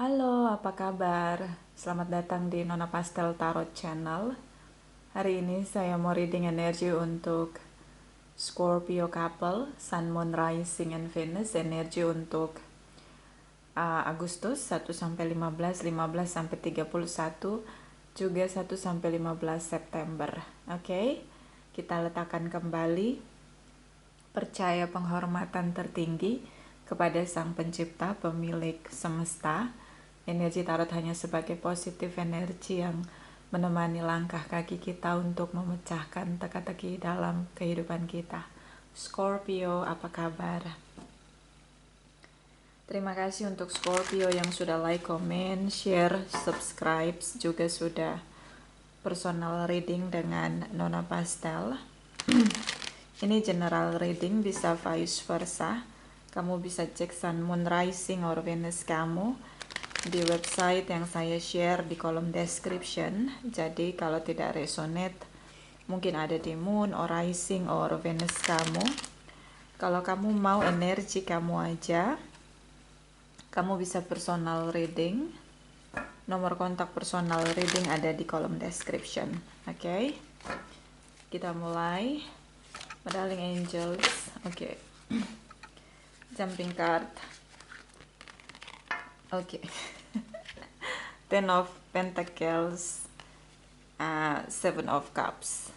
Halo, apa kabar? Selamat datang di Nona Pastel Tarot Channel. Hari ini saya mau reading energi untuk Scorpio couple, Sun, Moon, Rising, and Venus. Energi untuk Agustus 1 sampai 15, 15 sampai 31, juga 1 sampai 15 September. Oke, kita letakkan kembali percaya penghormatan tertinggi kepada Sang Pencipta, pemilik semesta. Energi tarot hanya sebagai positif energi yang menemani langkah kaki kita untuk memecahkan teka-teki dalam kehidupan kita. Scorpio, apa kabar? Terima kasih untuk Scorpio yang sudah like, comment, share, subscribe, juga sudah personal reading dengan Nona Pastel. Ini general reading, bisa vice versa. Kamu bisa cek Sun, Moon, Rising, or Venus kamu di website yang saya share di kolom description. Jadi kalau tidak resonate, mungkin ada di Moon or Rising or Venus kamu. Kalau kamu mau energi kamu aja, kamu bisa personal reading. Nomor kontak personal reading ada di kolom description. Oke, kita mulai. Darling Angels. Oke. Jumping card. Oke. Ten of Pentacles, Seven of Cups.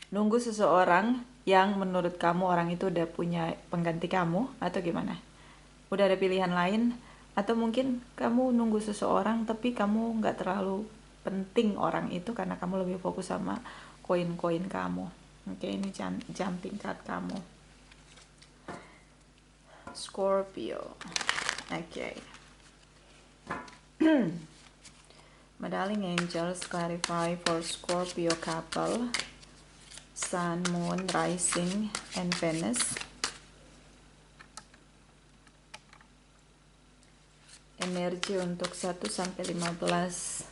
Nunggu seseorang yang menurut kamu orang itu udah punya pengganti kamu, atau gimana? Udah ada pilihan lain, atau mungkin kamu nunggu seseorang tapi kamu nggak terlalu penting orang itu karena kamu lebih fokus sama koin-koin kamu. Oke, ini jumping card kamu. Scorpio. Oke. My darling angels, clarify for Scorpio couple, Sun, Moon, Rising, and Venus. Energi untuk 1 sampai 15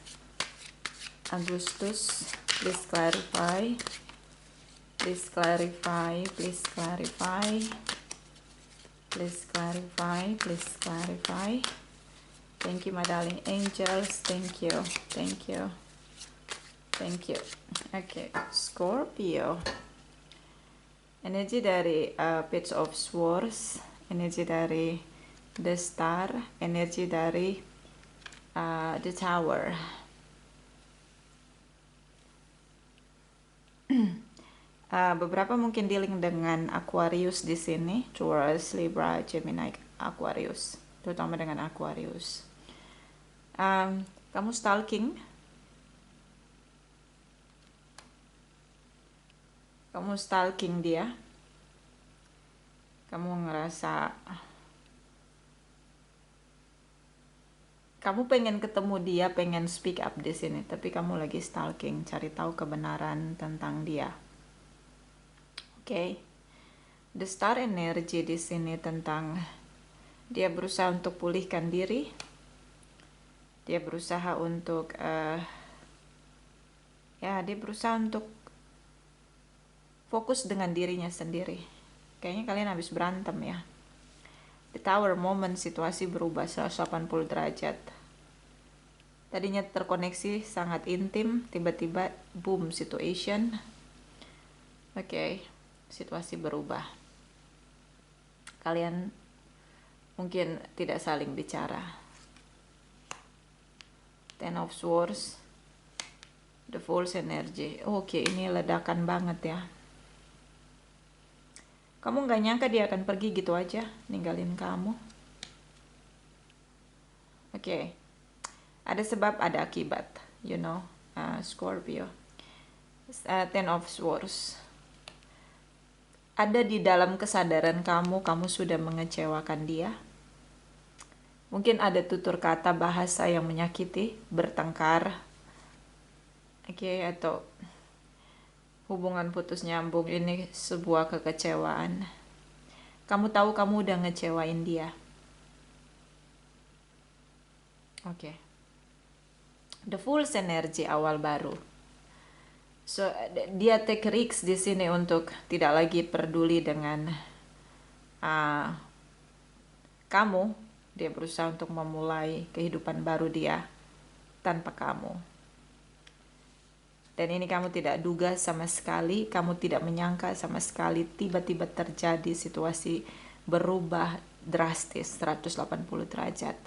Agustus. Please clarify. Please clarify. Please clarify. Please clarify. Please clarify. Thank you, my darling angels. Thank you. Thank you. Thank you. Oke, Scorpio. Energi dari Page of Swords, energi dari The Star, energi dari The Tower. Beberapa mungkin dealing dengan Aquarius di sini, Taurus, Libra, Gemini, Aquarius, terutama dengan Aquarius. Kamu stalking? Kamu stalking dia? Kamu ngerasa kamu pengen ketemu dia, pengen speak up di sini, tapi kamu lagi stalking, cari tahu kebenaran tentang dia. Oke. The Star energy di sini tentang dia berusaha untuk pulihkan diri. Dia berusaha untuk dia berusaha untuk fokus dengan dirinya sendiri. Kayaknya kalian habis berantem ya. The Tower moment, situasi berubah 180 derajat. Tadinya terkoneksi sangat intim, tiba-tiba boom situation. Oke, situasi berubah. Kalian mungkin tidak saling bicara. Ten of Swords, The Fool's energy. Oke, ini ledakan banget ya. Kamu nggak nyangka dia akan pergi gitu aja, ninggalin kamu. Oke. Ada sebab, ada akibat, you know, Scorpio. Ten of Swords. Ada di dalam kesadaran kamu, kamu sudah mengecewakan dia. Mungkin ada tutur kata, bahasa yang menyakiti, bertengkar. Oke, atau hubungan putus nyambung, ini sebuah kekecewaan. Kamu tahu kamu udah ngecewain dia. Oke. The Fool's energy, awal baru. So dia take risk di sini untuk tidak lagi peduli dengan kamu. Dia berusaha untuk memulai kehidupan baru dia tanpa kamu. Dan ini kamu tidak duga sama sekali, kamu tidak menyangka sama sekali, tiba-tiba terjadi situasi berubah drastis 180 derajat.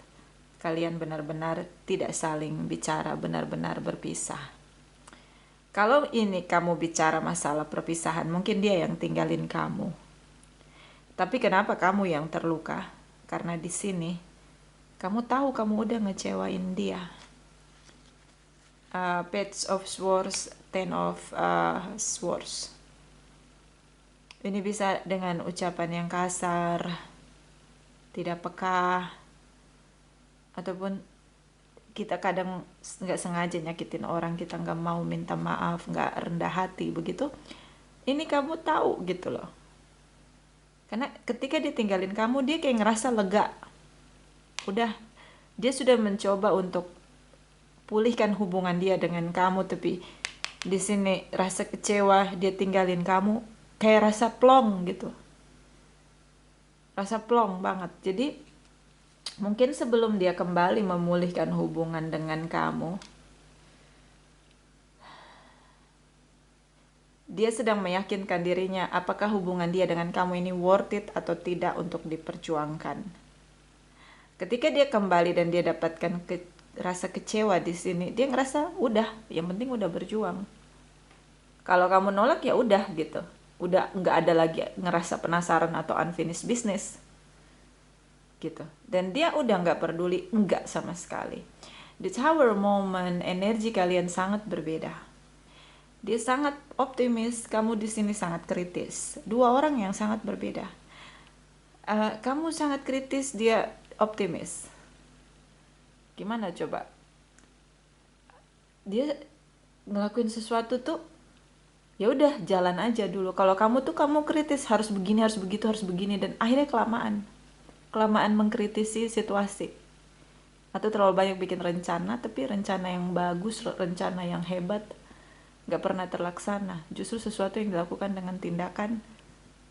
Kalian benar-benar tidak saling bicara, benar-benar berpisah. Kalau ini kamu bicara masalah perpisahan, mungkin dia yang tinggalin kamu. Tapi kenapa kamu yang terluka? Karena di sini kamu tahu kamu udah ngecewain dia. Page of Swords, Ten of Swords. Ini bisa dengan ucapan yang kasar, tidak peka, ataupun kita kadang nggak sengaja nyakitin orang, kita nggak mau minta maaf, nggak rendah hati begitu. Ini kamu tahu gitu loh. Karena ketika dia tinggalin kamu, dia kayak ngerasa lega. Udah, dia sudah mencoba untuk pulihkan hubungan dia dengan kamu, tapi di sini rasa kecewa dia tinggalin kamu, kayak rasa plong gitu. Rasa plong banget. Jadi mungkin sebelum dia kembali memulihkan hubungan dengan kamu, dia sedang meyakinkan dirinya apakah hubungan dia dengan kamu ini worth it atau tidak untuk diperjuangkan. Ketika dia kembali dan dia dapatkan rasa kecewa di sini, dia ngerasa udah, yang penting udah berjuang. Kalau kamu nolak ya udah gitu, udah nggak ada lagi ngerasa penasaran atau unfinished business gitu. Dan dia udah nggak peduli, nggak sama sekali. The Tower moment, energi kalian sangat berbeda. Dia sangat optimis, kamu di sini sangat kritis. Dua orang yang sangat berbeda. Kamu sangat kritis, dia optimis. Gimana coba? Dia ngelakuin sesuatu tuh ya udah jalan aja dulu. Kalau kamu tuh kamu kritis, harus begini, harus begitu, harus begini, dan akhirnya kelamaan mengkritisi situasi. Atau terlalu banyak bikin rencana, tapi rencana yang bagus, rencana yang hebat gak pernah terlaksana. Justru sesuatu yang dilakukan dengan tindakan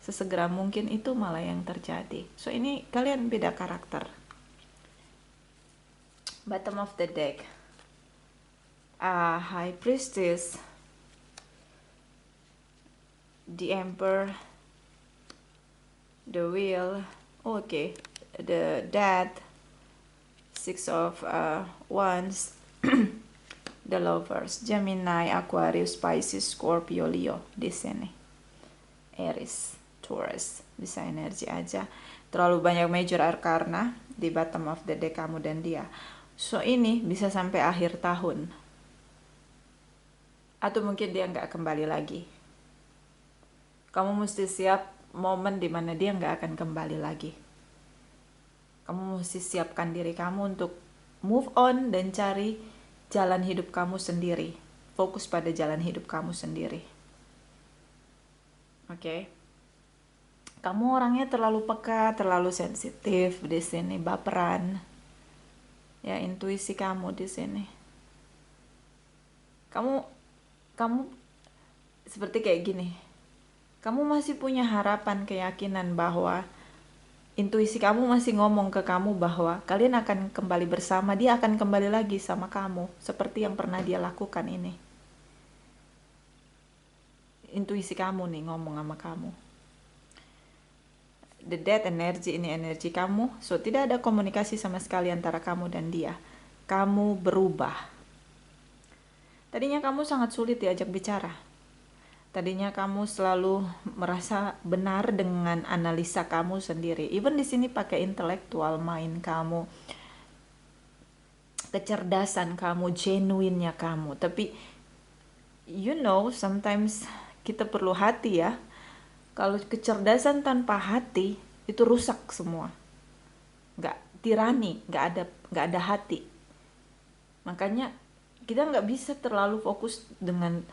sesegera mungkin itu malah yang terjadi. So ini kalian beda karakter. Bottom of the deck, High Priestess, the Emperor, the Wheel, the Death, Six of Wands, the Lovers, Gemini, Aquarius, Pisces, Scorpio, Leo di sini, Aries, Taurus, bisa energi aja. Terlalu banyak major arcana di bottom of the deck kamu dan dia. So ini bisa sampai akhir tahun. Atau mungkin dia nggak kembali lagi. Kamu mesti siap momen dimana dia nggak akan kembali lagi. Kamu mesti siapkan diri kamu untuk move on dan cari jalan hidup kamu sendiri. Fokus pada jalan hidup kamu sendiri. Oke. Kamu orangnya terlalu peka, terlalu sensitif di sini, baperan. Ya, intuisi kamu di sini. Kamu seperti kayak gini. Kamu masih punya harapan, keyakinan bahwa intuisi kamu masih ngomong ke kamu bahwa kalian akan kembali bersama, dia akan kembali lagi sama kamu seperti yang pernah dia lakukan ini. Intuisi kamu nih ngomong sama kamu. The Death energy ini energi kamu. So tidak ada komunikasi sama sekali antara kamu dan dia. Kamu berubah. Tadinya kamu sangat sulit diajak bicara. Tadinya kamu selalu merasa benar dengan analisa kamu sendiri. Even di sini pakai intellectual mind kamu, kecerdasan kamu, genuine-nya kamu. Tapi sometimes kita perlu hati ya. Kalau kecerdasan tanpa hati itu rusak semua. Nggak tirani, nggak ada hati. Makanya kita nggak bisa terlalu fokus dengan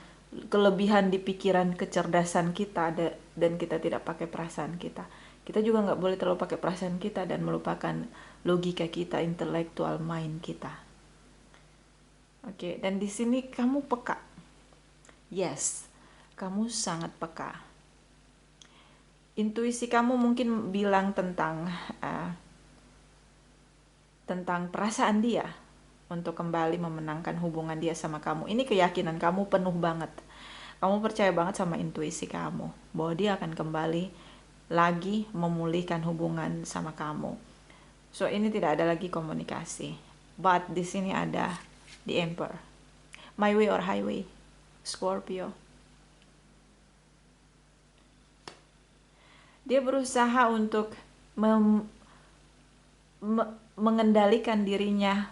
kelebihan di pikiran kecerdasan kita dan kita tidak pakai perasaan kita. Kita juga nggak boleh terlalu pakai perasaan kita dan melupakan logika kita, intellectual mind kita. Oke, dan di sini kamu peka. Yes, kamu sangat peka. Intuisi kamu mungkin bilang tentang tentang perasaan dia untuk kembali memenangkan hubungan dia sama kamu. Ini keyakinan kamu penuh banget. Kamu percaya banget sama intuisi kamu bahwa dia akan kembali lagi memulihkan hubungan sama kamu. So ini tidak ada lagi komunikasi. But di sini ada the Emperor. My way or highway, Scorpio. Dia berusaha untuk mengendalikan dirinya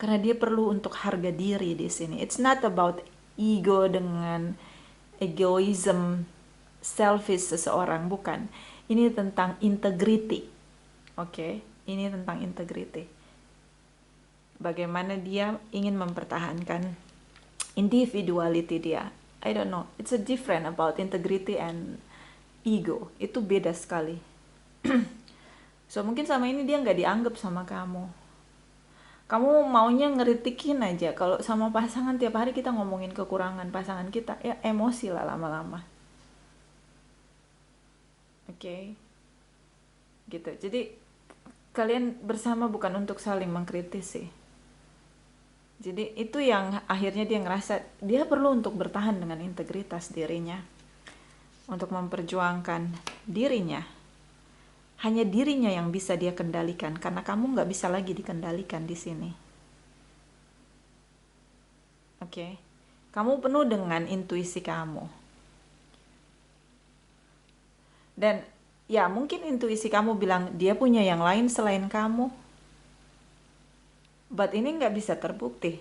karena dia perlu untuk harga diri di sini. It's not about ego dengan egoism, selfish seseorang, bukan. Ini tentang integrity. Oke, ini tentang integrity. Bagaimana dia ingin mempertahankan individuality dia. I don't know, it's a different about integrity and ego. Itu beda sekali. So mungkin sama ini dia nggak dianggap sama kamu. Kamu maunya ngeritikin aja. Kalau sama pasangan tiap hari kita ngomongin kekurangan pasangan kita, ya emosi lah lama-lama. Oke. Gitu. Jadi kalian bersama bukan untuk saling mengkritisi. Jadi itu yang akhirnya dia ngerasa dia perlu untuk bertahan dengan integritas dirinya. Untuk memperjuangkan dirinya. Hanya dirinya yang bisa dia kendalikan, karena kamu nggak bisa lagi dikendalikan di sini. Oke, kamu penuh dengan intuisi kamu. Dan ya mungkin intuisi kamu bilang dia punya yang lain selain kamu. But ini nggak bisa terbukti.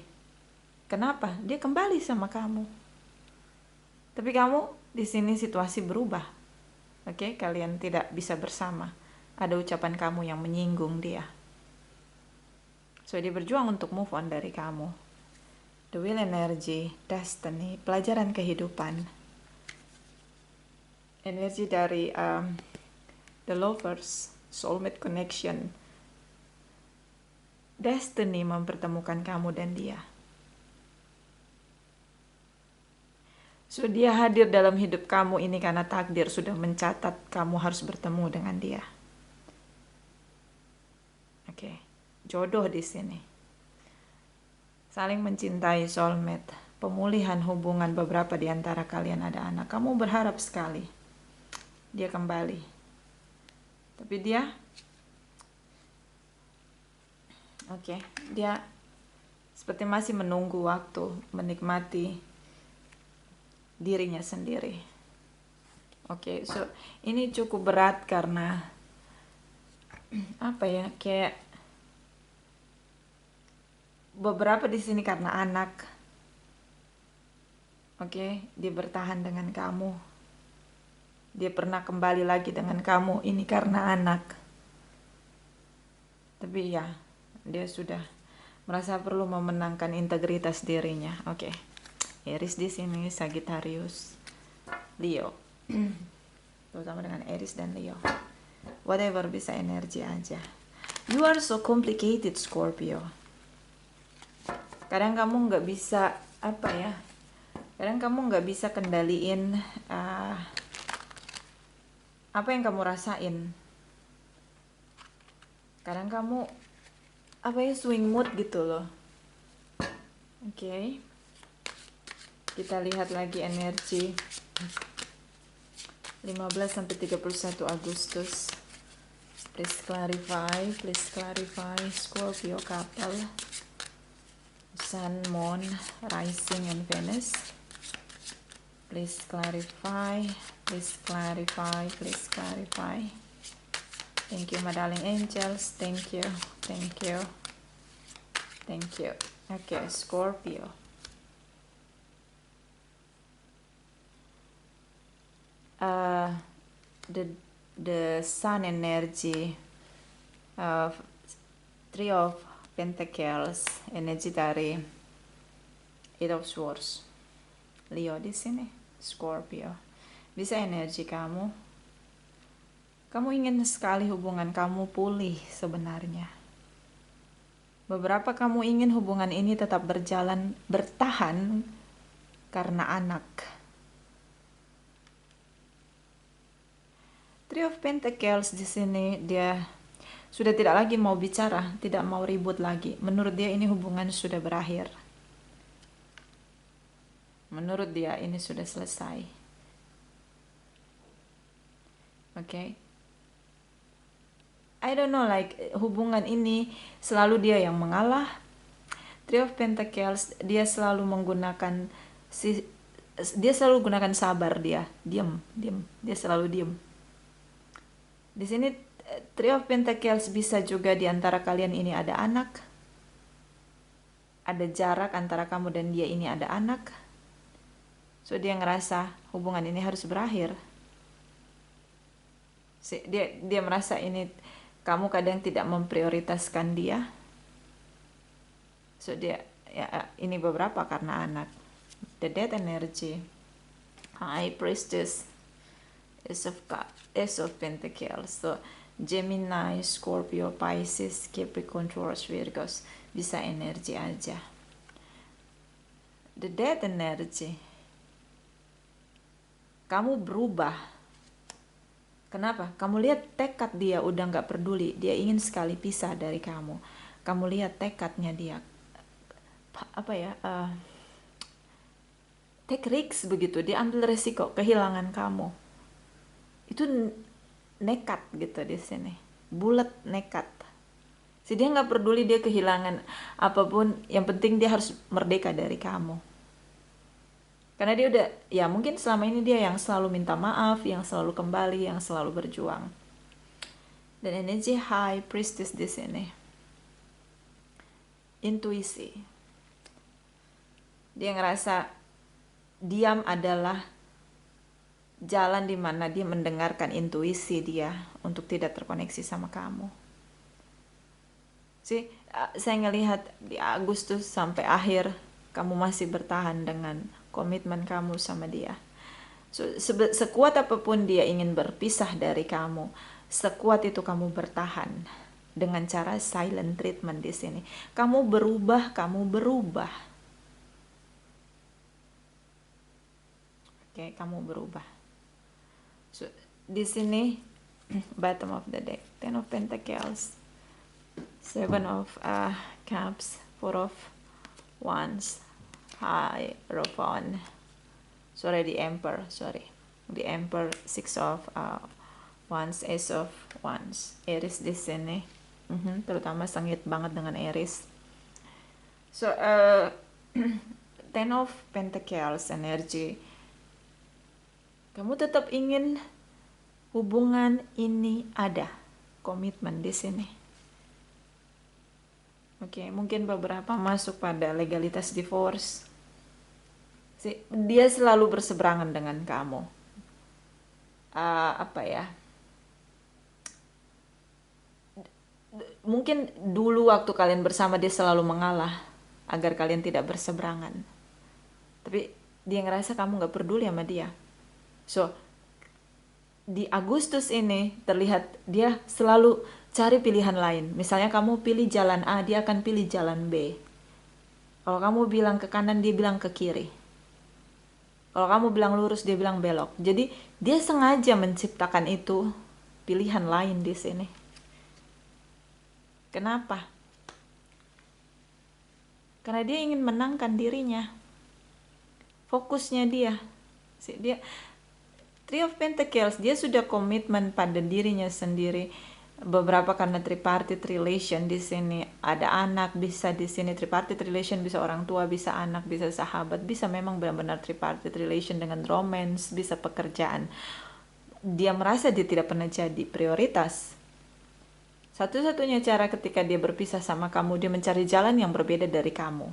Kenapa? Dia kembali sama kamu. Tapi kamu di sini situasi berubah. Oke, kalian tidak bisa bersama. Ada ucapan kamu yang menyinggung dia. So dia berjuang untuk move on dari kamu. The Wheel Energy, Destiny, pelajaran kehidupan. Energi dari The Lovers, Soulmate Connection. Destiny mempertemukan kamu dan dia. So dia hadir dalam hidup kamu ini karena takdir sudah mencatat kamu harus bertemu dengan dia. Oke, jodoh di sini. Saling mencintai, soulmate, pemulihan hubungan beberapa di antara kalian ada anak. Kamu berharap sekali dia kembali. Tapi dia dia seperti masih menunggu waktu, menikmati dirinya sendiri. Oke, so ini cukup berat karena kayak beberapa di sini karena anak. Oke, dia bertahan dengan kamu. Dia pernah kembali lagi dengan kamu, ini karena anak. Tapi ya, dia sudah merasa perlu memenangkan integritas dirinya. Oke. Aries di sini, Sagittarius, Leo. Terutama dengan Aries dan Leo. Whatever, bisa energi aja. You are so complicated, Scorpio. Kadang kamu nggak bisa kadang kamu nggak bisa kendaliin apa yang kamu rasain. Kadang kamu swing mood gitu loh. Oke. Kita lihat lagi energi 15 sampai 31 Agustus. Please clarify Scorpio couple. Sun, Moon, Rising, and Venus. Please clarify. Thank you, my darling angels. Thank you. Okay, Scorpio. The Sun energy, Three of Pentacles, energi dari Eight of Swords, Leo di sini, Scorpio. Bisa energi kamu ingin sekali hubungan kamu pulih sebenarnya. Beberapa kamu ingin hubungan ini tetap bertahan karena anak. Three of Pentacles di sini dia Sudah tidak lagi mau bicara, tidak mau ribut lagi. Menurut dia ini hubungan sudah berakhir. Menurut dia ini sudah selesai. Oke. I don't know, like hubungan ini selalu dia yang mengalah. Three of Pentacles, dia selalu menggunakan dia selalu gunakan sabar, dia diam, dia selalu diam. Di sini Three of Pentacles bisa juga di antara kalian ini ada anak, ada jarak antara kamu dan dia ini ada anak. So dia ngerasa hubungan ini harus berakhir. Dia merasa ini kamu kadang tidak memprioritaskan dia. So dia ini beberapa karena anak. The Death energy, High Priestess, Ace of Pentacles. So Gemini, Scorpio, Pisces, Capricorn, Taurus, Virgos, bisa energi aja. The Death energy, kamu berubah. Kenapa? Kamu lihat tekad dia udah nggak peduli, dia ingin sekali pisah dari kamu. Kamu lihat tekadnya dia, take risks begitu, dia ambil resiko kehilangan kamu. Itu nekat gitu di sini, bulat nekat. Dia nggak peduli dia kehilangan apapun, yang penting dia harus merdeka dari kamu. Karena dia udah, ya mungkin selama ini dia yang selalu minta maaf, yang selalu kembali, yang selalu berjuang. Dan energi High Priestess di sini, intuisi. Dia ngerasa diam adalah jalan di mana dia mendengarkan intuisi dia untuk tidak terkoneksi sama kamu. Saya ngelihat di Agustus sampai akhir kamu masih bertahan dengan komitmen kamu sama dia. Sekuat apapun dia ingin berpisah dari kamu, sekuat itu kamu bertahan dengan cara silent treatment di sini. Kamu berubah. Oke, kamu berubah. Di sini bottom of the deck, Ten of Pentacles, Seven of Cups, Four of Wands, Hierophant, the Emperor, the Emperor, Six of Wands, Ace of Wands, Aries di sini, terutama sengit banget dengan Aries. Ten of Pentacles energy, kamu tetap ingin hubungan ini ada, komitmen di sini. Oke, mungkin beberapa masuk pada legalitas divorce. Dia selalu berseberangan dengan kamu. Mungkin dulu waktu kalian bersama dia selalu mengalah agar kalian tidak berseberangan. Tapi dia ngerasa kamu gak peduli sama dia. Di Agustus ini terlihat dia selalu cari pilihan lain. Misalnya kamu pilih jalan A, dia akan pilih jalan B. Kalau kamu bilang ke kanan, dia bilang ke kiri. Kalau kamu bilang lurus, dia bilang belok. Jadi dia sengaja menciptakan itu pilihan lain di sini. Kenapa? Karena dia ingin menangkan dirinya. Fokusnya dia Three of Pentacles, dia sudah komitmen pada dirinya sendiri. Beberapa karena tripartite relation di sini, ada anak, bisa di sini tripartite relation, bisa orang tua, bisa anak, bisa sahabat, bisa memang benar-benar tripartite relation dengan romance, bisa pekerjaan. Dia merasa dia tidak pernah jadi prioritas. Satu-satunya cara ketika dia berpisah sama kamu, dia mencari jalan yang berbeda dari kamu.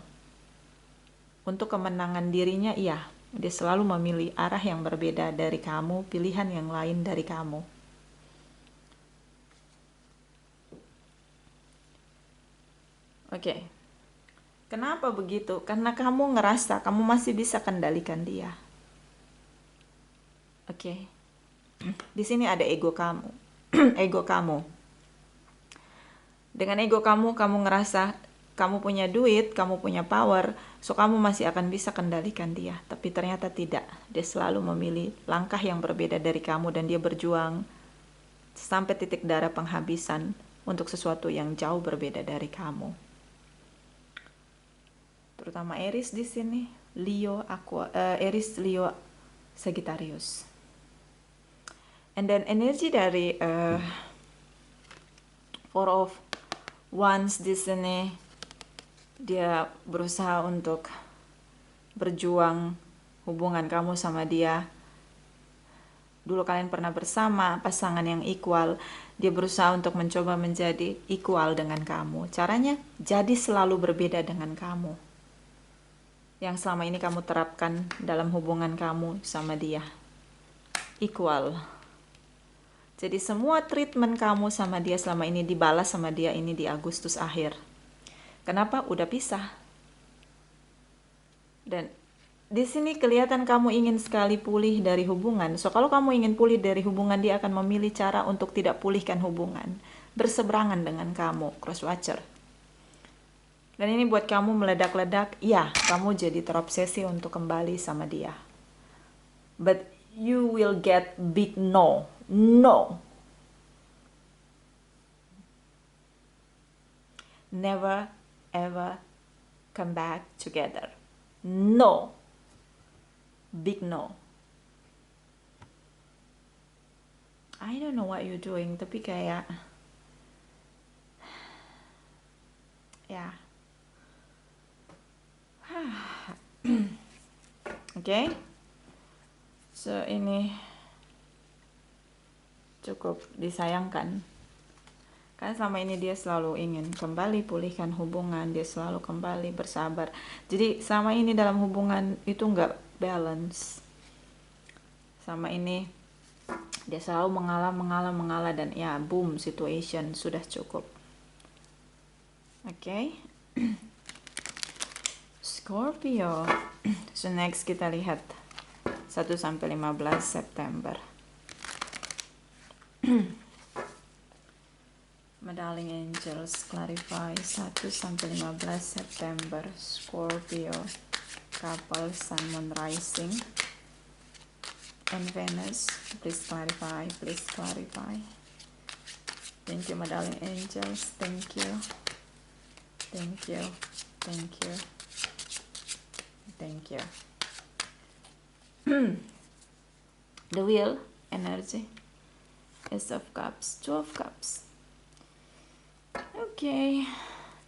Untuk kemenangan dirinya, iya. Dia selalu memilih arah yang berbeda dari kamu, pilihan yang lain dari kamu. Oke. Kenapa begitu? Karena kamu ngerasa kamu masih bisa kendalikan dia. Oke. Di sini ada ego kamu. Ego kamu. Dengan ego kamu ngerasa kamu punya duit, kamu punya power, so kamu masih akan bisa kendalikan dia. Tapi ternyata tidak. Dia selalu memilih langkah yang berbeda dari kamu dan dia berjuang sampai titik darah penghabisan untuk sesuatu yang jauh berbeda dari kamu. Terutama Aries di sini, Aries, Leo, Sagittarius. And then energi dari Four of Wands di sini, dia berusaha untuk berjuang hubungan kamu sama dia. Dulu kalian pernah bersama, pasangan yang equal. Dia berusaha untuk mencoba menjadi equal dengan kamu. Caranya jadi selalu berbeda dengan kamu, yang selama ini kamu terapkan dalam hubungan kamu sama dia. Equal. Jadi semua treatment kamu sama dia selama ini dibalas sama dia ini di Agustus akhir. Kenapa? Udah pisah. Dan di sini kelihatan kamu ingin sekali pulih dari hubungan. So kalau kamu ingin pulih dari hubungan, dia akan memilih cara untuk tidak pulihkan hubungan, berseberangan dengan kamu, cross watcher. Dan ini buat kamu meledak-ledak, ya kamu jadi terobsesi untuk kembali sama dia. But you will get big no. No. Never ever come back together. No. Big no. I don't know what you're doing, tapi kayak ya. Oke. So ini cukup disayangkan. Kan selama ini dia selalu ingin kembali pulihkan hubungan, dia selalu kembali bersabar. Jadi selama ini dalam hubungan itu nggak balance. Selama ini dia selalu mengalah dan ya boom, situation sudah cukup. Oke. Scorpio. So next kita lihat 1 sampai 15 September. My darling angels, clarify 1 sampai 15 September Scorpio couple Sun Moon Rising and Venus. Please clarify, please clarify. Thank you, my darling angels. Thank you. Thank you. Thank you. Thank you. The wheel energy. Ace of Cups, Two of Cups. Okay,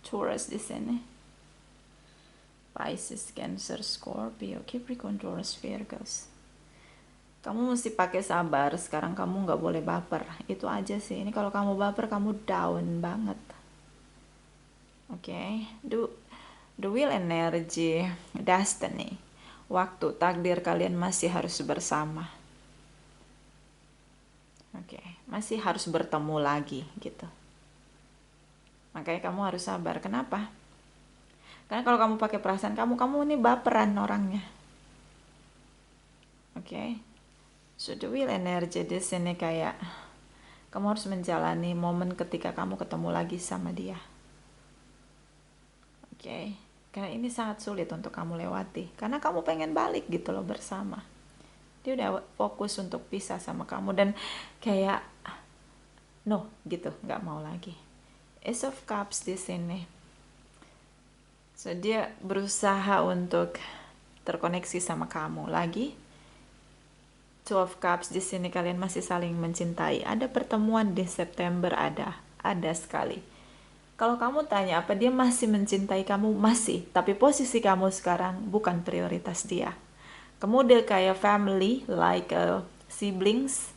Taurus di sini. Pisces, Cancer, Scorpio, Capricorn, Taurus, Virgos. Kamu mesti pakai sabar. Sekarang kamu nggak boleh baper. Itu aja sih. Ini kalau kamu baper, kamu down banget. Okay, the wheel energy, destiny. Waktu, takdir kalian masih harus bersama. Oke, masih harus bertemu lagi gitu. Makanya kamu harus sabar. Kenapa? Karena kalau kamu pakai perasaan kamu ini baperan orangnya. Oke. So the wheel energy di sini kayak kamu harus menjalani momen ketika kamu ketemu lagi sama dia. Oke. Karena ini sangat sulit untuk kamu lewati. Karena kamu pengen balik gitu loh bersama. Dia udah fokus untuk pisah sama kamu dan kayak no gitu, nggak mau lagi. Ace of Cups di sini. So dia berusaha untuk terkoneksi sama kamu lagi. Two of Cups di sini kalian masih saling mencintai. Ada pertemuan di September, ada sekali. Kalau kamu tanya apa dia masih mencintai kamu, masih. Tapi posisi kamu sekarang bukan prioritas dia. Kamu udah kayak family, like siblings,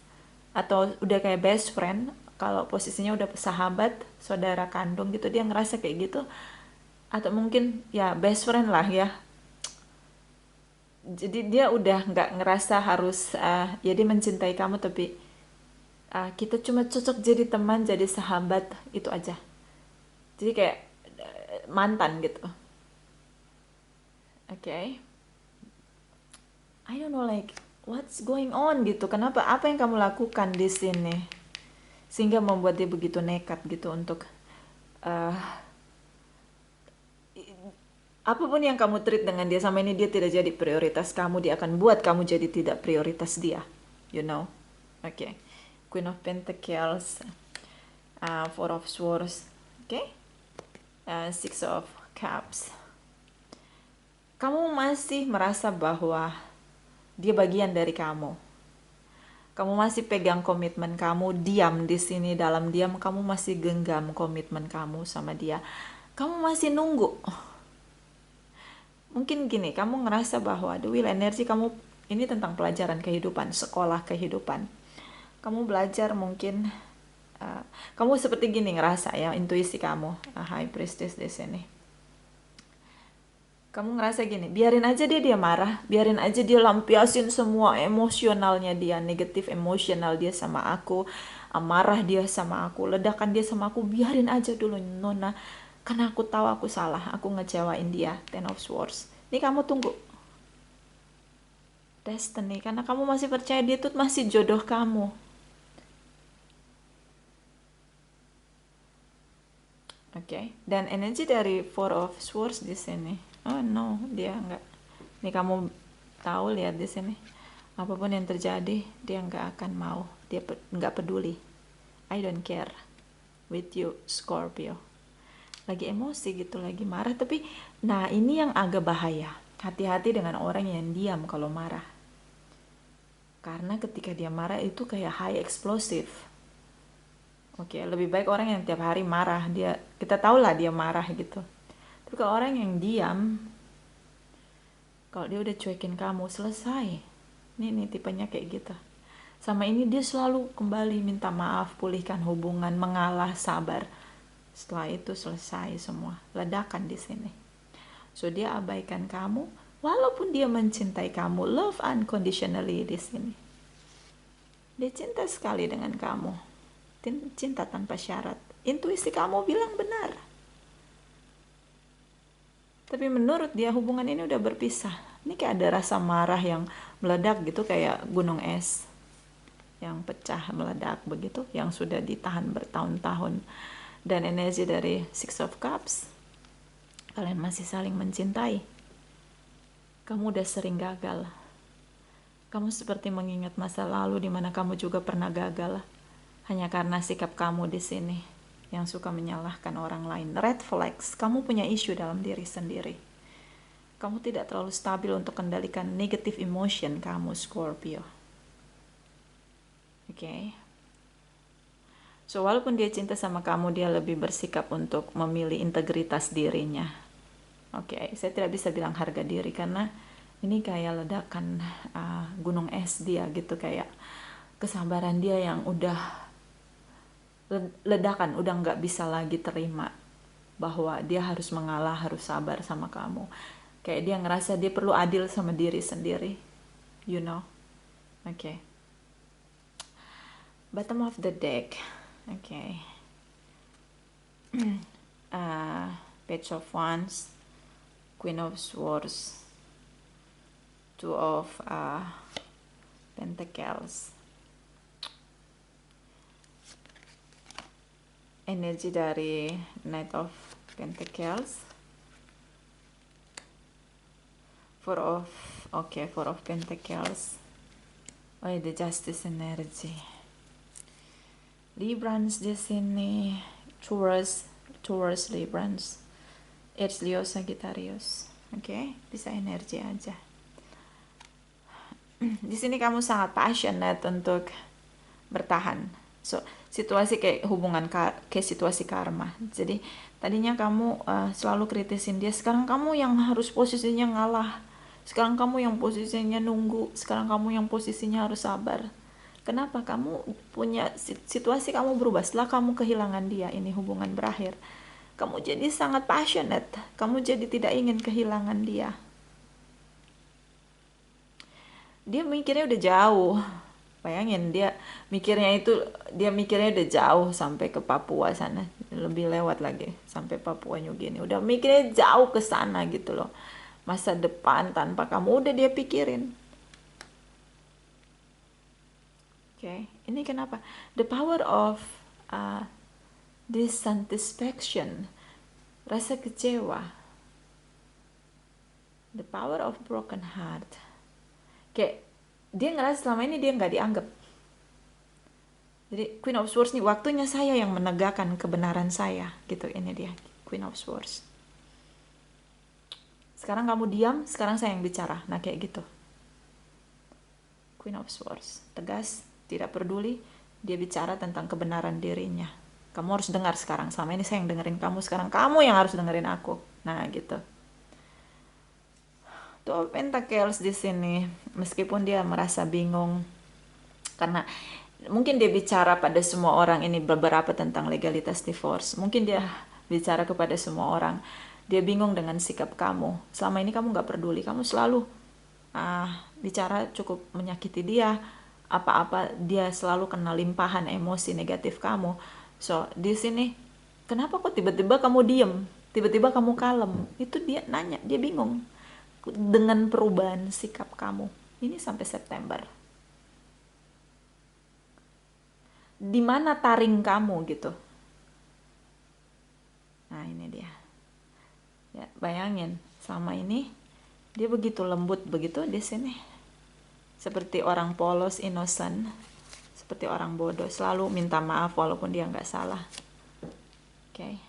atau udah kayak best friend. Kalau posisinya udah sahabat, saudara kandung gitu, dia ngerasa kayak gitu. Atau mungkin ya best friend lah ya. Jadi dia udah nggak ngerasa harus, ya dia mencintai kamu tapi kita cuma cocok jadi teman, jadi sahabat, itu aja. Jadi kayak mantan gitu. Okay. I don't know like what's going on gitu. Kenapa? Apa yang kamu lakukan di sini sehingga membuat dia begitu nekat gitu untuk apapun yang kamu treat dengan dia sama ini, dia tidak jadi prioritas kamu. Dia akan buat kamu jadi tidak prioritas dia. You know? Okay. Queen of Pentacles. Four of Swords, oke? Six of Cups. Kamu masih merasa bahwa dia bagian dari kamu. Kamu masih pegang komitmen kamu, diam di sini, dalam diam kamu masih genggam komitmen kamu sama dia. Kamu masih nunggu. Mungkin gini, kamu ngerasa bahwa the will energy kamu ini tentang pelajaran kehidupan, sekolah kehidupan. Kamu belajar mungkin, kamu seperti gini ngerasa ya, intuisi kamu, High Priestess di sini. Kamu ngerasa gini, biarin aja dia marah, biarin aja dia lampiasin semua emosionalnya dia, negatif emosional dia sama aku, amarah dia sama aku, ledakan dia sama aku, biarin aja dulu Nona, karena aku tahu aku salah, aku ngecewain dia. Ten of Swords. Ini kamu tunggu destiny, karena kamu masih percaya dia tuh masih jodoh kamu. Oke, dan energi dari Four of Swords di sini. Oh no, dia enggak. Ini kamu tahu, lihat di sini. Apapun yang terjadi, dia enggak akan mau. Dia enggak peduli. I don't care with you, Scorpio. Lagi emosi gitu, lagi marah. Tapi, nah ini yang agak bahaya. Hati-hati dengan orang yang diam kalau marah. Karena ketika dia marah itu kayak high explosive. Oke, lebih baik orang yang tiap hari marah, kita tahu lah dia marah gitu. Tapi kalau orang yang diam, kalau dia udah cuekin kamu, selesai. Ini tipenya kayak gitu. Sama ini dia selalu kembali minta maaf, pulihkan hubungan, mengalah, sabar. Setelah itu selesai semua, ledakan di sini. So dia abaikan kamu, walaupun dia mencintai kamu, love unconditionally di sini. Dia cinta sekali dengan kamu. Cinta tanpa syarat. Intuisi kamu bilang benar. Tapi menurut dia hubungan ini udah berpisah. Ini kayak ada rasa marah yang meledak gitu, kayak gunung es yang pecah meledak begitu, yang sudah ditahan bertahun-tahun. Dan energi dari Six of Cups, kalian masih saling mencintai. Kamu udah sering gagal. Kamu seperti mengingat masa lalu di mana kamu juga pernah gagal. Hanya karena sikap kamu di sini yang suka menyalahkan orang lain. Red flags, kamu punya isu dalam diri sendiri. Kamu tidak terlalu stabil untuk kendalikan negative emotion kamu, Scorpio. Oke. So, walaupun dia cinta sama kamu, dia lebih bersikap untuk memilih integritas dirinya. Oke, saya tidak bisa bilang harga diri karena ini kayak ledakan gunung es dia gitu, kayak kesabaran dia yang udah ledakan, udah nggak bisa lagi terima bahwa dia harus mengalah, harus sabar sama kamu. Kayak dia ngerasa dia perlu adil sama diri sendiri, you know. Oke. Bottom of the deck. Oke. Page of Wands, Queen of Swords, Two of Pentacles. Energi dari Knight of Pentacles, Four of Pentacles. Oh, the Justice energy. Librans di sini, Taurus Librans. It's Leo Sagittarius. Oke, bisa energi aja. Di sini kamu sangat passionate untuk bertahan. So, situasi kayak hubungan kayak situasi karma. Jadi tadinya kamu selalu kritisin dia, sekarang kamu yang harus posisinya ngalah. Sekarang kamu yang posisinya nunggu. Sekarang kamu yang posisinya harus sabar. Kenapa? Kamu punya situasi, kamu berubah setelah kamu kehilangan dia. Ini hubungan berakhir. Kamu jadi sangat passionate. Kamu jadi tidak ingin kehilangan dia. Dia mikirnya udah jauh. Bayangin, dia mikirnya udah jauh sampai ke Papua sana, lebih lewat lagi sampai Papua New Guinea. Udah mikirnya jauh ke sana gitu loh. Masa depan tanpa kamu udah dia pikirin. Oke, ini kenapa? The power of dissatisfaction, rasa kecewa. The power of broken heart. Kayak dia ngerasa selama ini dia nggak dianggap. Jadi Queen of Swords nih, waktunya saya yang menegakkan kebenaran saya gitu. Ini dia Queen of Swords. Sekarang kamu diam, sekarang saya yang bicara. Nah kayak gitu. Queen of Swords, tegas, tidak peduli. Dia bicara tentang kebenaran dirinya. Kamu harus dengar sekarang. Selama ini saya yang dengerin kamu, sekarang kamu yang harus dengerin aku. Nah gitu. Tuh Pentacles di sini, meskipun dia merasa bingung karena mungkin dia bicara pada semua orang ini beberapa tentang legalitas divorce. Mungkin dia bicara kepada semua orang. Dia bingung dengan sikap kamu. Selama ini kamu gak peduli. Kamu selalu bicara cukup menyakiti dia. Apa-apa dia selalu kena limpahan emosi negatif kamu. So di sini, kenapa kok tiba-tiba kamu diem? Tiba-tiba kamu kalem? Itu dia nanya, dia bingung dengan perubahan sikap kamu. Ini sampai September. Di mana taring kamu gitu. Nah ini dia. Ya, bayangin selama ini dia begitu lembut begitu di sini. Seperti orang polos, innocent, seperti orang bodoh, selalu minta maaf walaupun dia nggak salah. Oke.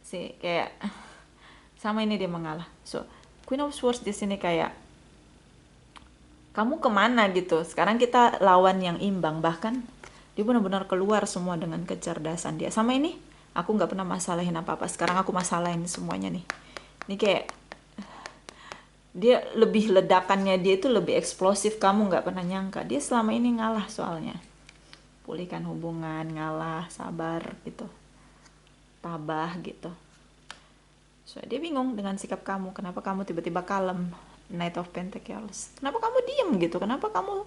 Si kayak sama ini dia mengalah. So, Queen of Swords di sini kayak kamu kemana gitu. Sekarang kita lawan yang imbang, bahkan dia benar-benar keluar semua dengan kecerdasan dia. Sama ini aku nggak pernah masalahin apa-apa, sekarang aku masalahin semuanya nih. Ini kayak dia lebih, ledakannya dia itu lebih eksplosif, kamu nggak pernah nyangka. Dia selama ini ngalah soalnya. Pulihkan hubungan, ngalah, sabar gitu, tabah gitu. So dia bingung dengan sikap kamu. Kenapa kamu tiba-tiba kalem? Knight of Pentacles. Kenapa kamu diem gitu? Kenapa kamu,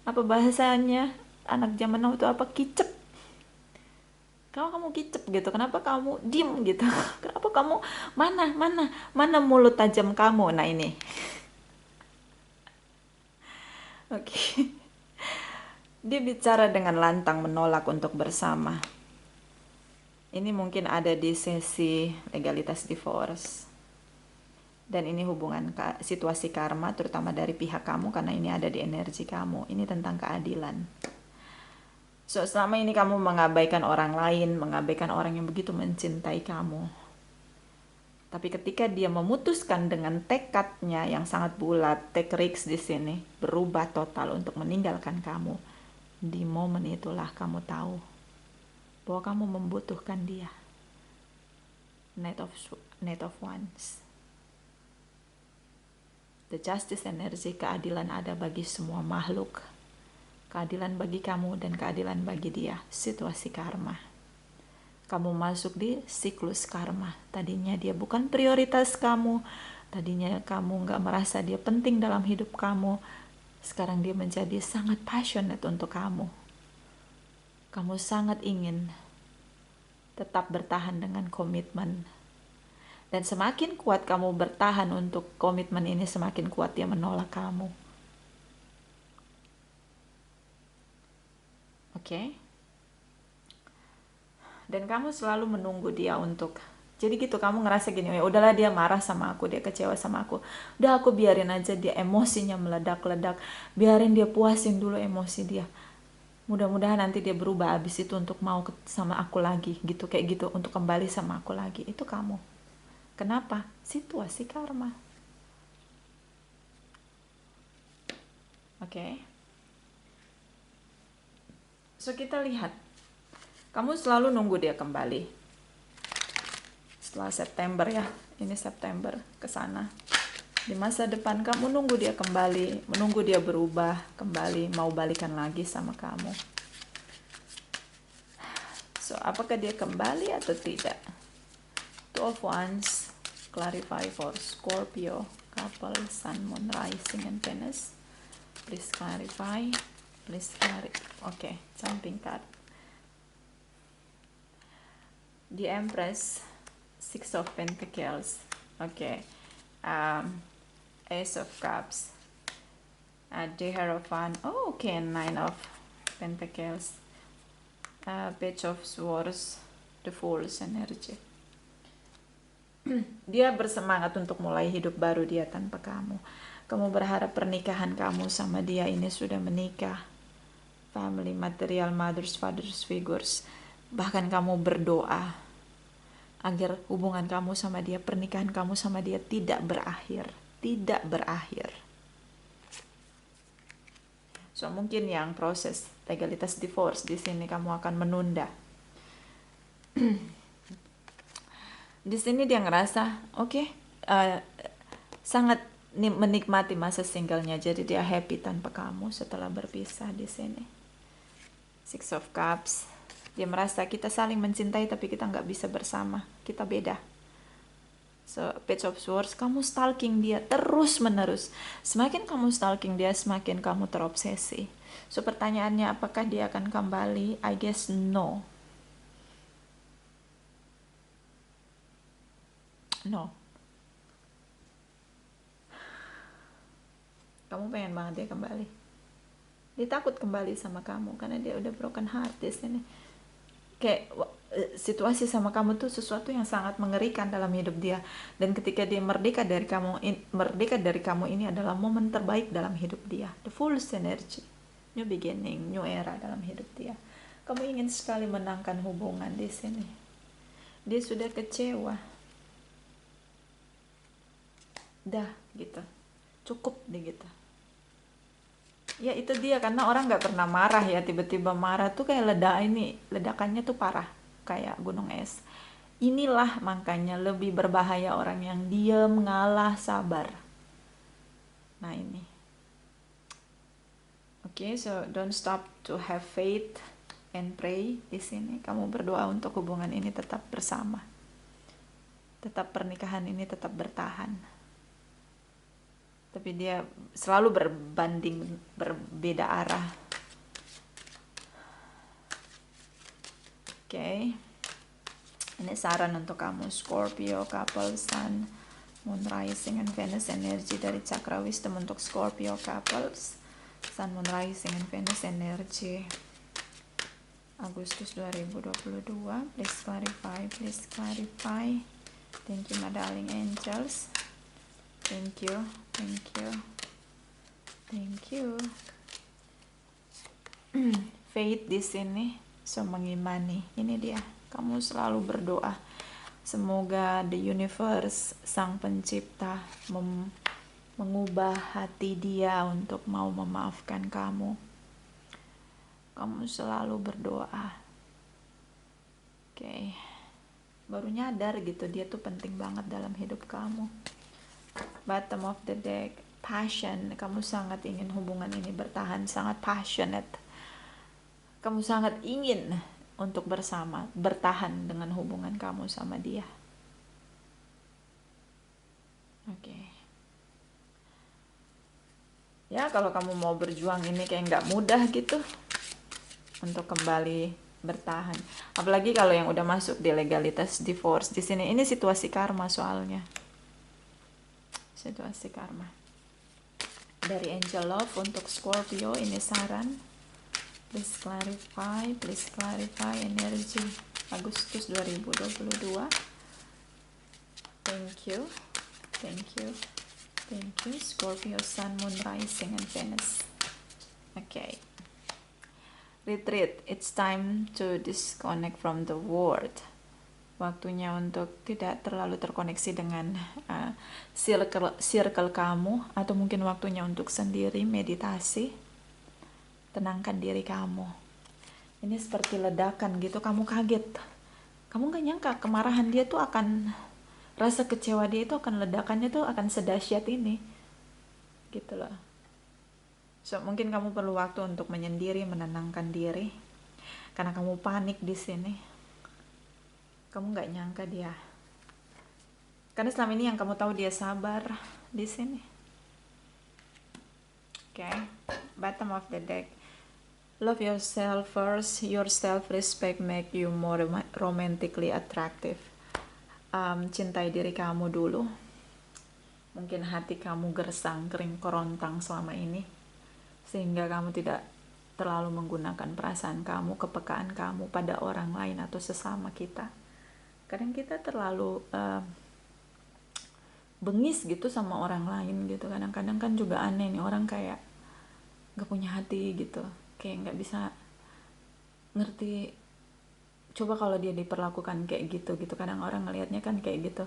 apa bahasanya anak zaman now itu apa, kicep? Kenapa kamu kicep gitu? Kenapa kamu diem gitu? Kenapa kamu mana mulut tajam kamu? Nah ini. Oke. Dia bicara dengan lantang menolak untuk bersama. Ini mungkin ada di sesi legalitas divorce. Dan ini hubungan situasi karma terutama dari pihak kamu karena ini ada di energi kamu. Ini tentang keadilan. So selama ini kamu mengabaikan orang lain, mengabaikan orang yang begitu mencintai kamu. Tapi ketika dia memutuskan dengan tekadnya yang sangat bulat, take risks di sini, berubah total untuk meninggalkan kamu. Di momen itulah kamu tahu bahwa kamu membutuhkan dia. Knight of Wands. The justice energy, keadilan ada bagi semua makhluk. Keadilan bagi kamu dan keadilan bagi dia. Situasi karma. Kamu masuk di siklus karma. Tadinya dia bukan prioritas kamu. Tadinya kamu gak merasa dia penting dalam hidup kamu. Sekarang dia menjadi sangat passionate untuk kamu. Kamu sangat ingin tetap bertahan dengan komitmen. Dan semakin kuat kamu bertahan untuk komitmen ini, semakin kuat dia menolak kamu. Oke? Dan kamu selalu menunggu dia untuk, jadi gitu, kamu ngerasa gini, ya udahlah dia marah sama aku, dia kecewa sama aku, udah aku biarin aja dia emosinya meledak-ledak, biarin dia puasin dulu emosi dia, mudah-mudahan nanti dia berubah abis itu untuk mau sama aku lagi gitu, kayak gitu, untuk kembali sama aku lagi. Itu kamu. Kenapa? Situasi karma. Oke. So kita lihat, kamu selalu nunggu dia kembali. Setelah September ya, ini September ke sana. Di masa depan kamu nunggu dia kembali, menunggu dia berubah kembali, mau balikan lagi sama kamu. So apakah dia kembali atau tidak? Two of Wands, clarify for Scorpio couple, Sun, Moon, Rising, and Venus. Please clarify. Please clarify. Okay, jumping card. The Empress, Six of Pentacles. Okay. Ace of Cups. The Hierophant. Oh, okay. Nine of Pentacles. Page of Swords. The Fool's energy. Dia bersemangat untuk mulai hidup baru dia tanpa kamu. Kamu berharap pernikahan kamu sama dia ini sudah menikah. family, material, mothers, fathers, figures. Bahkan kamu berdoa agar hubungan kamu sama dia, pernikahan kamu sama dia tidak berakhir. Tidak berakhir. So mungkin yang proses legalitas divorce di sini kamu akan menunda. Di sini dia ngerasa sangat menikmati masa singlenya, jadi dia happy tanpa kamu setelah berpisah di sini. Six of Cups, dia merasa kita saling mencintai tapi kita nggak bisa bersama, kita beda. So Page of Swords, kamu stalking dia terus menerus. Semakin kamu stalking dia, semakin kamu terobsesi. So pertanyaannya, apakah dia akan kembali? I guess no. No. Kamu pengen banget dia kembali. Dia takut kembali sama kamu karena dia udah broken heart di sini. Kayak situasi sama kamu tuh sesuatu yang sangat mengerikan dalam hidup dia, dan ketika dia merdeka dari kamu ini adalah momen terbaik dalam hidup dia. The Fool's energy, new beginning, new era dalam hidup dia. Kamu ingin sekali menangkan hubungan di sini. Dia sudah kecewa. Dah gitu. Cukup deh gitu. Ya itu dia, karena orang nggak pernah marah ya, tiba-tiba marah tuh kayak ledakannya tuh parah kayak gunung es. Inilah makanya lebih berbahaya orang yang diam, ngalah, sabar. Nah ini. Oke, so don't stop to have faith and pray di sini. Kamu berdoa untuk hubungan ini tetap bersama. Tetap pernikahan ini tetap bertahan. Tapi dia selalu berbeda arah. Oke. Ini saran untuk kamu Scorpio couple, Sun, Moon, Rising, and Venus energy dari Chakra Wisdom untuk Scorpio couples, Sun, Moon, Rising, and Venus energy Agustus 2022. Please clarify, please clarify. Thank you my darling angels. Thank you, thank you, thank you. Faith di sini, so mengimani. Ini dia, kamu selalu berdoa. Semoga the universe, sang pencipta, mengubah hati dia untuk mau memaafkan kamu. Kamu selalu berdoa. Oke. Baru nyadar gitu, dia tuh penting banget dalam hidup kamu. Bottom of the deck, passion. Kamu sangat ingin hubungan ini bertahan, sangat passionate. Kamu sangat ingin untuk bersama, bertahan dengan hubungan kamu sama dia. Oke. Ya kalau kamu mau berjuang ini kayak nggak mudah gitu untuk kembali bertahan. Apalagi kalau yang udah masuk di legalitas divorce di sini. Ini situasi karma soalnya. Situasi karma. Dari Angel Love untuk Scorpio, ini saran. Please clarify energy Agustus 2022. Thank you. Scorpio, Sun, Moon, Rising, and Venus. Okay. Retreat. It's time to disconnect from the world. Waktunya untuk tidak terlalu terkoneksi dengan circle kamu, atau mungkin waktunya untuk sendiri, meditasi, tenangkan diri kamu. Ini seperti ledakan gitu, kamu kaget, kamu gak nyangka kemarahan dia tuh akan, rasa kecewa dia itu akan, ledakannya tuh akan sedahsyat ini gitu loh. So mungkin kamu perlu waktu untuk menyendiri, menenangkan diri, karena kamu panik di sini. Kamu nggak nyangka dia, karena selama ini yang kamu tahu dia sabar di sini. Okay, bottom of the deck. Love yourself first. Your self-respect make you more romantically attractive. Cintai diri kamu dulu. Mungkin hati kamu gersang, kering, kerontang selama ini, sehingga kamu tidak terlalu menggunakan perasaan kamu, kepekaan kamu pada orang lain atau sesama kita. Kadang kita terlalu bengis gitu sama orang lain gitu. Kadang-kadang kan juga aneh nih, orang kayak gak punya hati gitu. kayak nggak bisa ngerti. Coba kalau dia diperlakukan kayak gitu kadang orang ngelihatnya kan kayak gitu.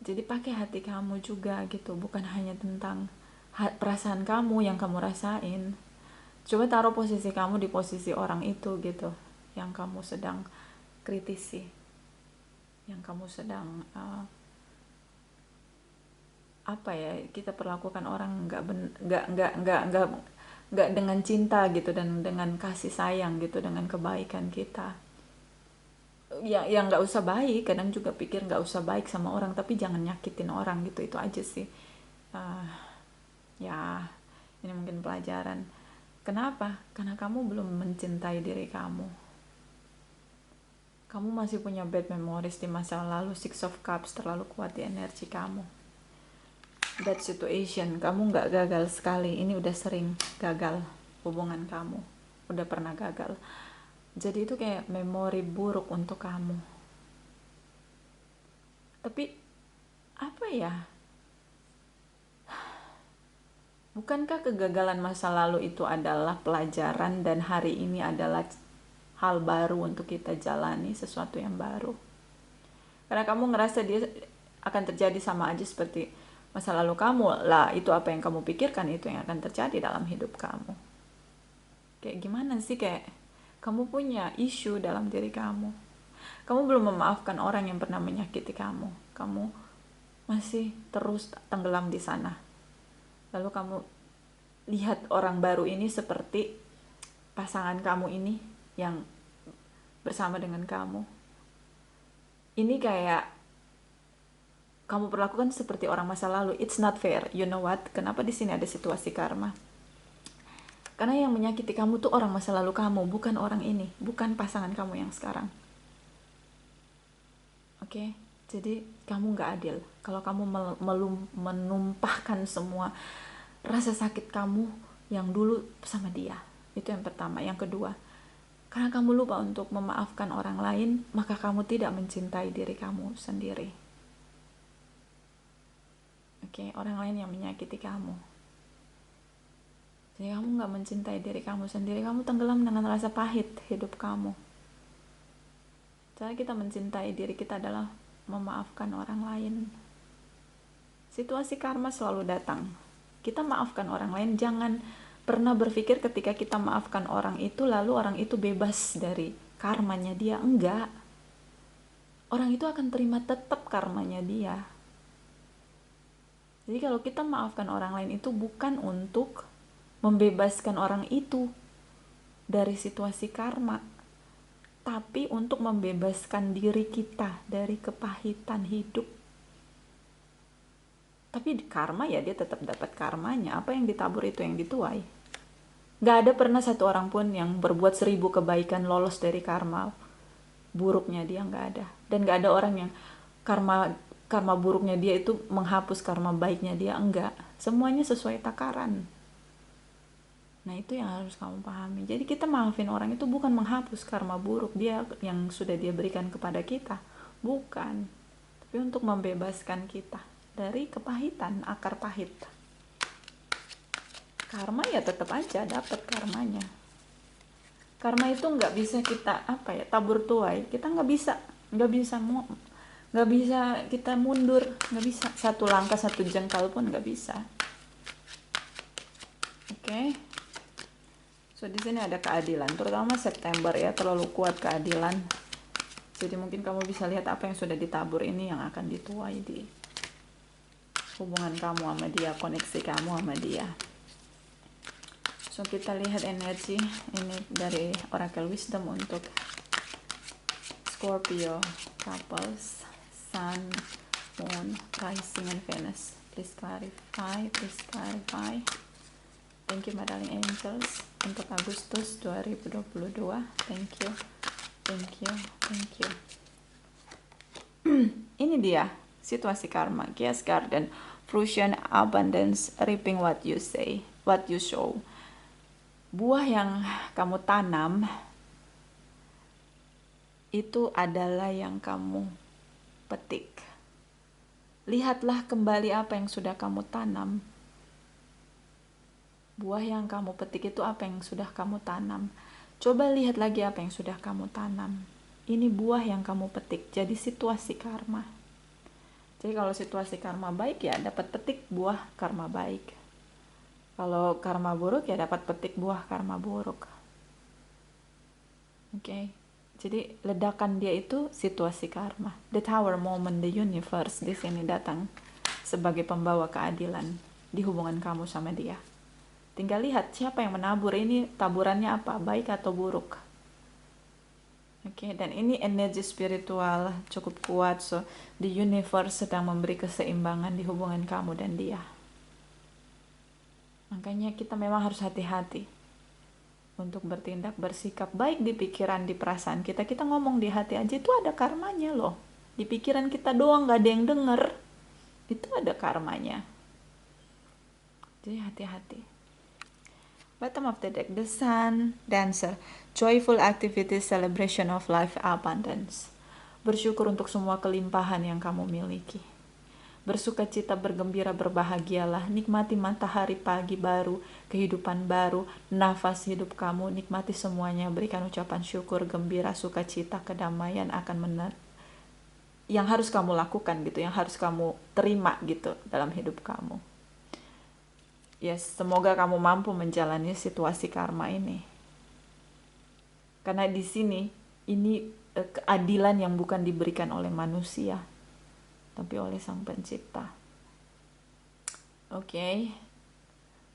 Jadi pakai hati kamu juga gitu, bukan hanya tentang perasaan kamu yang kamu rasain. Coba taruh posisi kamu di posisi orang itu gitu, yang kamu sedang kritisi, yang kamu sedang kita perlakukan orang nggak dengan cinta gitu, dan dengan kasih sayang gitu, dengan kebaikan kita. Yang nggak usah baik, kadang juga pikir nggak usah baik sama orang, tapi jangan nyakitin orang gitu, itu aja sih. Ya ini mungkin pelajaran. Kenapa? Karena kamu belum mencintai diri kamu. Kamu masih punya bad memories di masa lalu. Six of Cups terlalu kuat di energi kamu. That situation, kamu nggak gagal sekali, ini udah sering gagal hubungan kamu, udah pernah gagal. Jadi itu kayak memori buruk untuk kamu. Tapi apa ya, bukankah kegagalan masa lalu itu adalah pelajaran, dan hari ini adalah hal baru untuk kita jalani, sesuatu yang baru? Karena kamu ngerasa dia akan terjadi sama aja seperti masa lalu kamu lah, itu apa yang kamu pikirkan, itu yang akan terjadi dalam hidup kamu. Kayak gimana sih, kayak kamu punya isu dalam diri kamu. Kamu belum memaafkan orang yang pernah menyakiti kamu. Kamu masih terus tenggelam di sana. Lalu kamu lihat orang baru ini seperti pasangan kamu ini yang bersama dengan kamu. Ini kayak kamu perlakukan seperti orang masa lalu. It's not fair. You know what? Kenapa di sini ada situasi karma? Karena yang menyakiti kamu tuh orang masa lalu kamu, bukan orang ini, bukan pasangan kamu yang sekarang. Oke? Jadi kamu nggak adil kalau kamu menumpahkan semua rasa sakit kamu yang dulu sama dia. Itu yang pertama. Yang kedua, karena kamu lupa untuk memaafkan orang lain, maka kamu tidak mencintai diri kamu sendiri. Oke, orang lain yang menyakiti kamu. Jadi kamu gak mencintai diri kamu sendiri, kamu tenggelam dengan rasa pahit hidup kamu. Cara kita mencintai diri kita adalah memaafkan orang lain. Situasi karma selalu datang. Kita maafkan orang lain, jangan pernah berpikir ketika kita maafkan orang itu, lalu orang itu bebas dari karmanya dia. Enggak. Orang itu akan terima tetap karmanya dia. Jadi kalau kita maafkan orang lain itu bukan untuk membebaskan orang itu dari situasi karma, tapi untuk membebaskan diri kita dari kepahitan hidup. Tapi karma ya dia tetap dapat karmanya. Apa yang ditabur itu yang dituai. Gak ada pernah satu orang pun yang berbuat 1000 kebaikan lolos dari karma buruknya dia, gak ada. Dan gak ada orang yang karma buruknya dia itu menghapus karma baiknya dia, enggak. Semuanya sesuai takaran. Nah itu yang harus kamu pahami. Jadi kita maafin orang itu bukan menghapus karma buruk dia yang sudah dia berikan kepada kita, bukan. Tapi untuk membebaskan kita dari kepahitan, akar pahit. Karma ya tetap aja dapat karmanya. Karma itu nggak bisa kita tabur tuai. Kita nggak bisa kita mundur, nggak bisa satu langkah satu jengkal pun nggak bisa. Oke. So di sini ada keadilan, terutama September ya, terlalu kuat keadilan. Jadi mungkin kamu bisa lihat apa yang sudah ditabur ini yang akan dituai di hubungan kamu sama dia, koneksi kamu sama dia. So kita lihat energi ini dari Oracle Wisdom untuk Scorpio couples, Sun, Moon, Rising, and Venus. Please clarify. Thank you my darling angels untuk Agustus 2022. Thank you. Ini dia situasi karma, Chaos Garden, fruition, abundance, reaping what you sow. Buah yang kamu tanam itu adalah yang kamu petik. Lihatlah kembali apa yang sudah kamu tanam. Buah yang kamu petik itu apa yang sudah kamu tanam. Coba lihat lagi apa yang sudah kamu tanam. Ini buah yang kamu petik, jadi situasi karma. Jadi kalau situasi karma baik ya dapat petik buah karma baik. Kalau karma buruk ya dapat petik buah karma buruk. Oke. Jadi ledakan dia itu situasi karma. The tower moment, the universe di sini datang sebagai pembawa keadilan di hubungan kamu sama dia. Tinggal lihat siapa yang menabur ini, taburannya apa, baik atau buruk. Oke, dan ini energi spiritual cukup kuat, so the universe sedang memberi keseimbangan di hubungan kamu dan dia. Makanya kita memang harus hati-hati untuk bertindak, bersikap baik di pikiran, di perasaan kita. Kita ngomong di hati aja itu ada karmanya loh. Di pikiran kita doang gak ada yang denger, itu ada karmanya. Jadi hati-hati. Bottom of the deck, the Sun, Dancer, joyful activity, celebration of life, abundance. Bersyukur untuk semua kelimpahan yang kamu miliki. Bersukacita, bergembira, berbahagialah. Nikmati matahari pagi baru, kehidupan baru, nafas hidup kamu. Nikmati semuanya, berikan ucapan syukur, gembira, sukacita, kedamaian akan yang harus kamu lakukan gitu, yang harus kamu terima gitu dalam hidup kamu. Yes, semoga kamu mampu menjalani situasi karma ini. Karena di sini ini keadilan yang bukan diberikan oleh manusia, tapi oleh Sang Pencipta. Oke.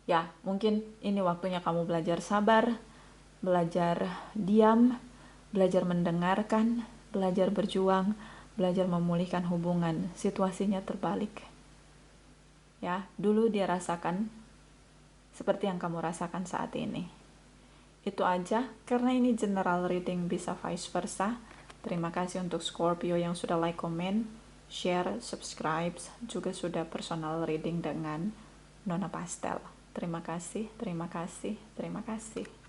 Ya, mungkin ini waktunya kamu belajar sabar, belajar diam, belajar mendengarkan, belajar berjuang, belajar memulihkan hubungan. Situasinya terbalik. Ya, dulu dia rasakan seperti yang kamu rasakan saat ini. Itu aja, karena ini general reading, bisa vice versa. Terima kasih untuk Scorpio yang sudah like, comment, share, subscribe, juga sudah personal reading dengan Nona Pastel. Terima kasih, terima kasih, terima kasih.